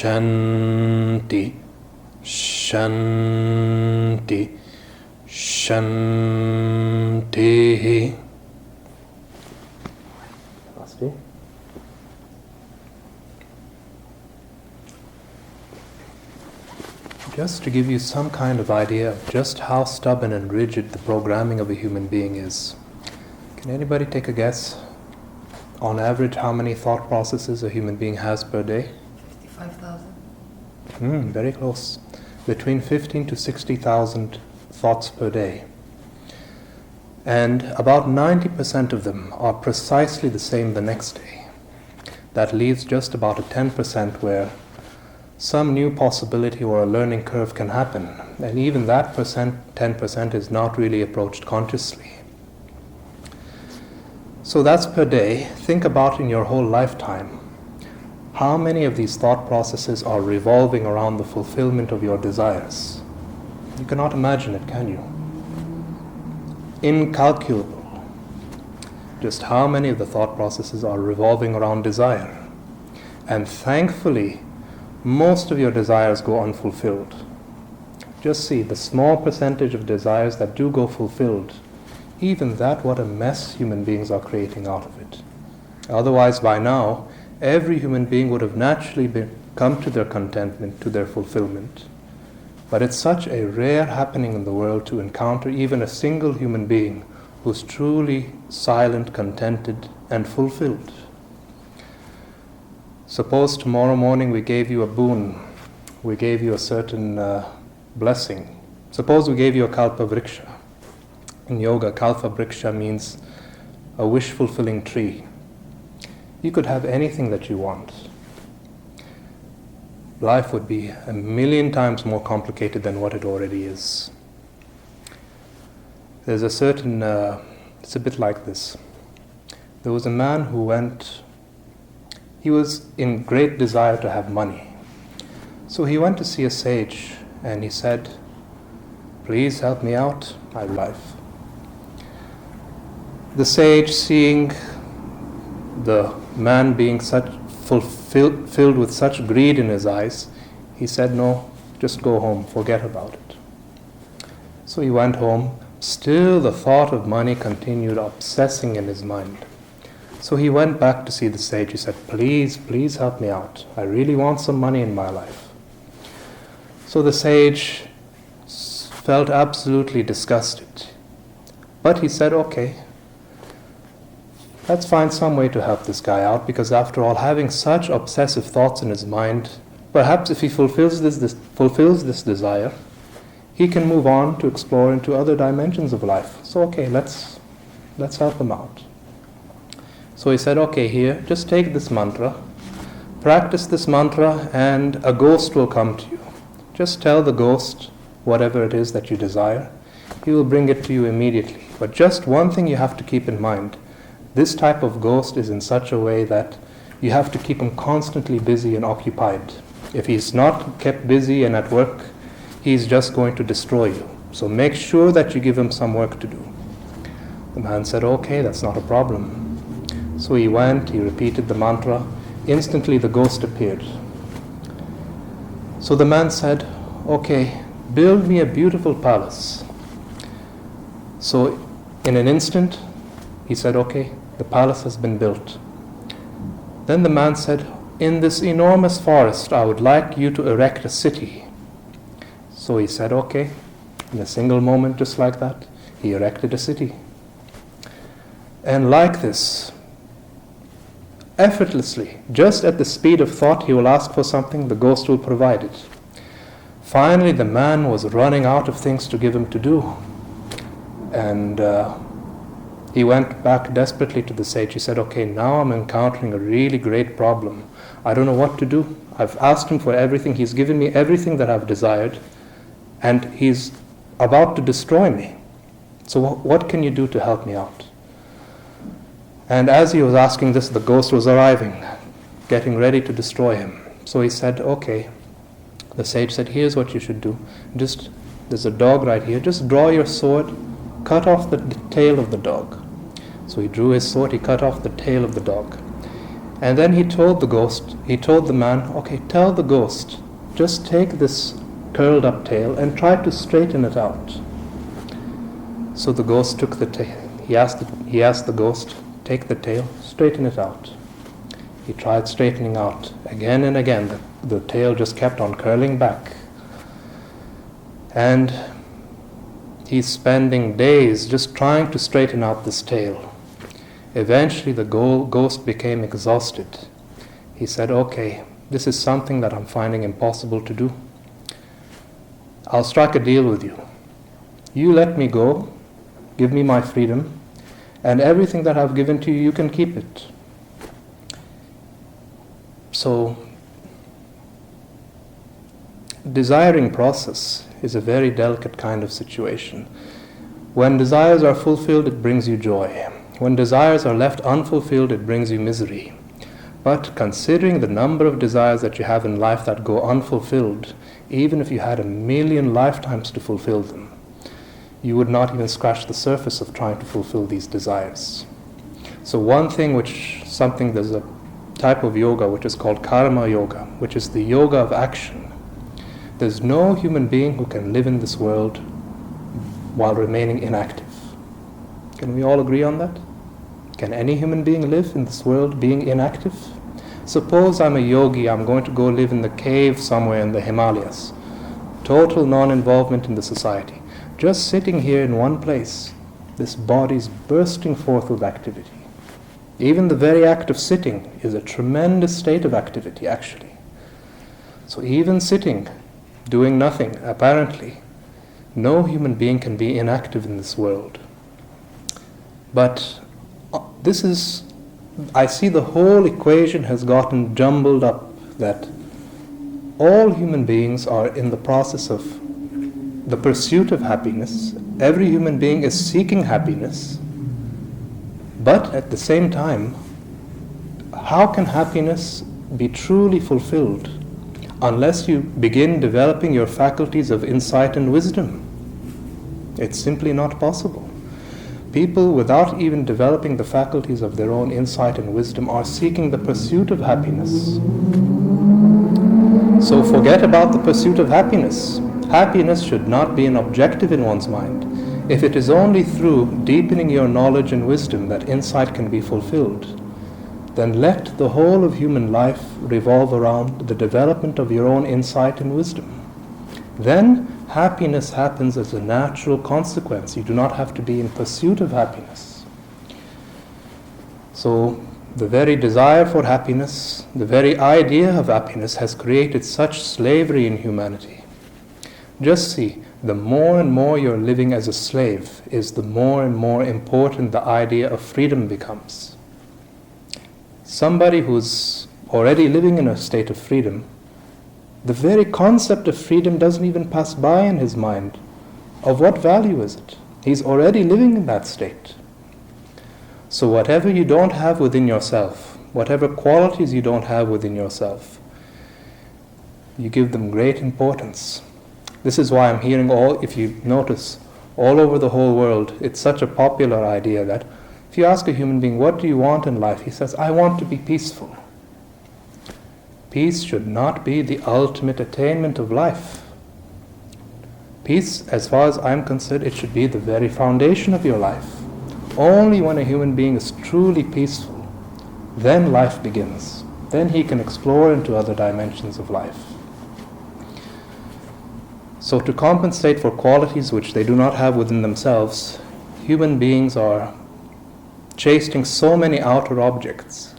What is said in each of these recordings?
Shanti, Shanti, Shanti. Just to give you some kind of idea of just how stubborn and rigid the programming of a human being is, can anybody take a guess? On average, how many thought processes a human being has per day? 55,000. Very close. Between 15 to 60,000 thoughts per day. And about 90% of them are precisely the same the next day. That leaves just about a 10% where some new possibility or a learning curve can happen. And even that 10% is not really approached consciously. So that's per day. Think about in your whole lifetime. How many of these thought processes are revolving around the fulfillment of your desires? You cannot imagine it, can you? Incalculable. Just how many of the thought processes are revolving around desire? And thankfully, most of your desires go unfulfilled. Just see the small percentage of desires that do go fulfilled. Even that, what a mess human beings are creating out of it. Otherwise, by now, every human being would have naturally come to their contentment, to their fulfillment. But it's such a rare happening in the world to encounter even a single human being who's truly silent, contented, and fulfilled. Suppose tomorrow morning we gave you a boon, we gave you a certain blessing. Suppose we gave you a kalpa vriksha. In yoga, kalpa vriksha means a wish-fulfilling tree. You could have anything that you want. Life would be 1,000,000 times more complicated than what it already is. There's a certain, it's a bit like this. There was a man who he was in great desire to have money. So he went to see a sage and he said, "Please help me out, my life." The sage, seeing the man being filled with such greed in his eyes, he said, "No, just go home, forget about it." So he went home. Still the thought of money continued obsessing in his mind. So he went back to see the sage. He said, "Please, please help me out. I really want some money in my life." So the sage felt absolutely disgusted. But he said, "Okay, let's find some way to help this guy out, because after all, having such obsessive thoughts in his mind, perhaps if he fulfills this desire, he can move on to explore into other dimensions of life. So okay, let's help him out." So he said, "Okay, here, just take this mantra, practice this mantra, and a ghost will come to you. Just tell the ghost whatever it is that you desire. He will bring it to you immediately. But just one thing you have to keep in mind. This type of ghost is in such a way that you have to keep him constantly busy and occupied. If he's not kept busy and at work, he's just going to destroy you. So make sure that you give him some work to do." The man said, "Okay, that's not a problem." So he went, he repeated the mantra. Instantly the ghost appeared. So the man said, "Okay, build me a beautiful palace." So in an instant, he said, "Okay, the palace has been built." Then the man said, "In this enormous forest, I would like you to erect a city." So he said, "Okay." In a single moment, just like that, he erected a city. And like this, effortlessly, just at the speed of thought, he will ask for something, the ghost will provide it. Finally, the man was running out of things to give him to do. And he went back desperately to the sage. He said, okay, now I'm encountering a really great problem. I don't know what to do. I've asked him for everything. He's given me everything that I've desired. And he's about to destroy me. So what can you do to help me out? And as he was asking this, the ghost was arriving, getting ready to destroy him. So he said, okay. The sage said, here's what you should do. There's a dog right here. Just draw your sword, cut off the tail of the dog. So he drew his sword, he cut off the tail of the dog. And then he told the man, okay, tell the ghost, just take this curled up tail and try to straighten it out. So the ghost took the tail. He asked the ghost, take the tail, straighten it out. He tried straightening out again and again. The tail just kept on curling back. And he's spending days just trying to straighten out this tail. Eventually the ghost became exhausted. He said, okay, this is something that I'm finding impossible to do. I'll strike a deal with you. You let me go, give me my freedom, and everything that I've given to you, you can keep it. So, desiring process is a very delicate kind of situation. When desires are fulfilled, it brings you joy. When desires are left unfulfilled, it brings you misery. But considering the number of desires that you have in life that go unfulfilled, even if you had 1,000,000 lifetimes to fulfill them, you would not even scratch the surface of trying to fulfill these desires. So there's a type of yoga which is called karma yoga, which is the yoga of action. There's no human being who can live in this world while remaining inactive. Can we all agree on that? Can any human being live in this world being inactive? Suppose I'm a yogi, I'm going to go live in the cave somewhere in the Himalayas. Total non-involvement in the society. Just sitting here in one place, this body's bursting forth with activity. Even the very act of sitting is a tremendous state of activity, actually. So even sitting, doing nothing, apparently, no human being can be inactive in this world. But I see the whole equation has gotten jumbled up, that all human beings are in the process of the pursuit of happiness. Every human being is seeking happiness. But at the same time, how can happiness be truly fulfilled unless you begin developing your faculties of insight and wisdom? It's simply not possible. People, without even developing the faculties of their own insight and wisdom, are seeking the pursuit of happiness. So forget about the pursuit of happiness. Happiness should not be an objective in one's mind. If it is only through deepening your knowledge and wisdom that insight can be fulfilled, then let the whole of human life revolve around the development of your own insight and wisdom. Then happiness happens as a natural consequence. You do not have to be in pursuit of happiness. So the very desire for happiness, the very idea of happiness has created such slavery in humanity. Just see, the more and more you're living as a slave is the more and more important the idea of freedom becomes. Somebody who's already living in a state of freedom, the very concept of freedom doesn't even pass by in his mind. Of what value is it? He's already living in that state. So whatever you don't have within yourself, whatever qualities you don't have within yourself, you give them great importance. This is why I'm hearing if you notice, all over the whole world, it's such a popular idea that if you ask a human being, what do you want in life? He says, I want to be peaceful. Peace should not be the ultimate attainment of life. Peace, as far as I'm concerned, it should be the very foundation of your life. Only when a human being is truly peaceful, then life begins. Then he can explore into other dimensions of life. So to compensate for qualities which they do not have within themselves, human beings are chasing so many outer objects,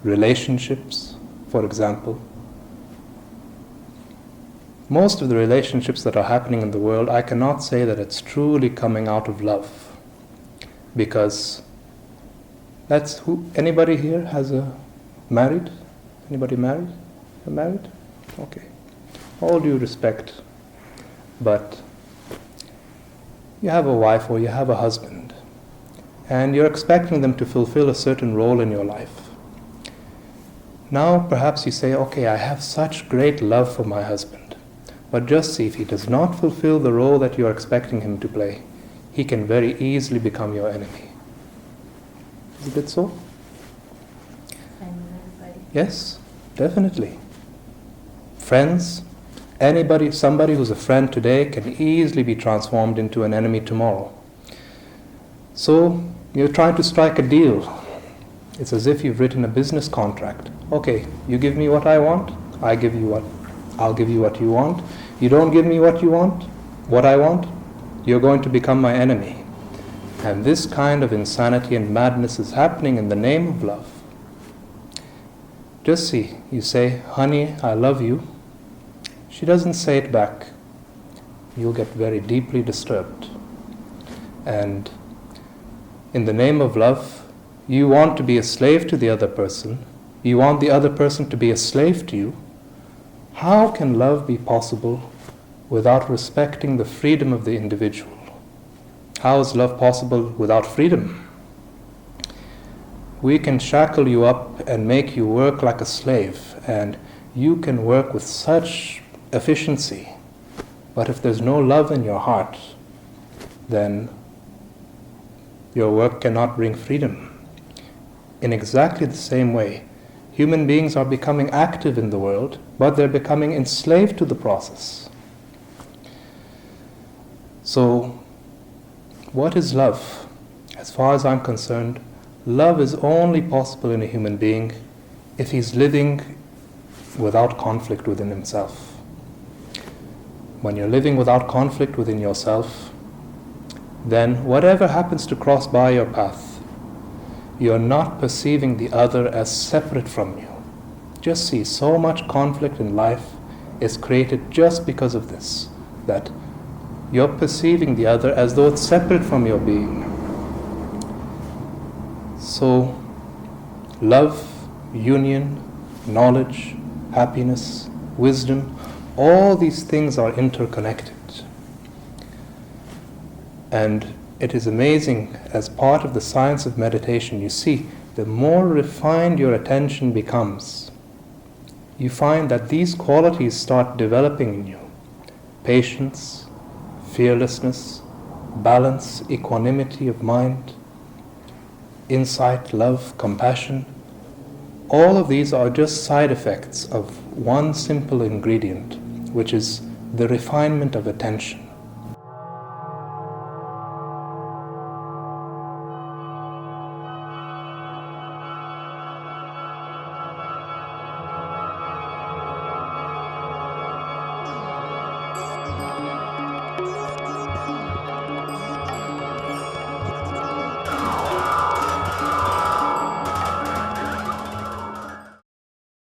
relationships, for example, most of the relationships that are happening in the world, I cannot say that it's truly coming out of love. Because anybody here has a married? Anybody married? Married? Okay. All due respect. But you have a wife or you have a husband, and you're expecting them to fulfill a certain role in your life. Now perhaps you say, okay, I have such great love for my husband, but just see, if he does not fulfill the role that you're expecting him to play, he can very easily become your enemy. Is it so? Yes, definitely. Friends, somebody who's a friend today can easily be transformed into an enemy tomorrow. So you're trying to strike a deal. It's as if you've written a business contract. Okay, you give me what I want, I'll give you what you want. You don't give me what I want, you're going to become my enemy. And this kind of insanity and madness is happening in the name of love. Just see, you say, honey, I love you. She doesn't say it back. You'll get very deeply disturbed. And in the name of love, you want to be a slave to the other person. You want the other person to be a slave to you. How can love be possible without respecting the freedom of the individual? How is love possible without freedom? We can shackle you up and make you work like a slave, and you can work with such efficiency. But if there's no love in your heart, then your work cannot bring freedom. In exactly the same way, human beings are becoming active in the world, but they're becoming enslaved to the process. So, what is love? As far as I'm concerned, love is only possible in a human being if he's living without conflict within himself. When you're living without conflict within yourself, then whatever happens to cross by your path, you're not perceiving the other as separate from you. Just see, so much conflict in life is created just because of this, that you're perceiving the other as though it's separate from your being. So, love, union, knowledge, happiness, wisdom, all these things are interconnected. And it is amazing, as part of the science of meditation, you see, the more refined your attention becomes, you find that these qualities start developing in you. Patience, fearlessness, balance, equanimity of mind, insight, love, compassion. All of these are just side effects of one simple ingredient, which is the refinement of attention.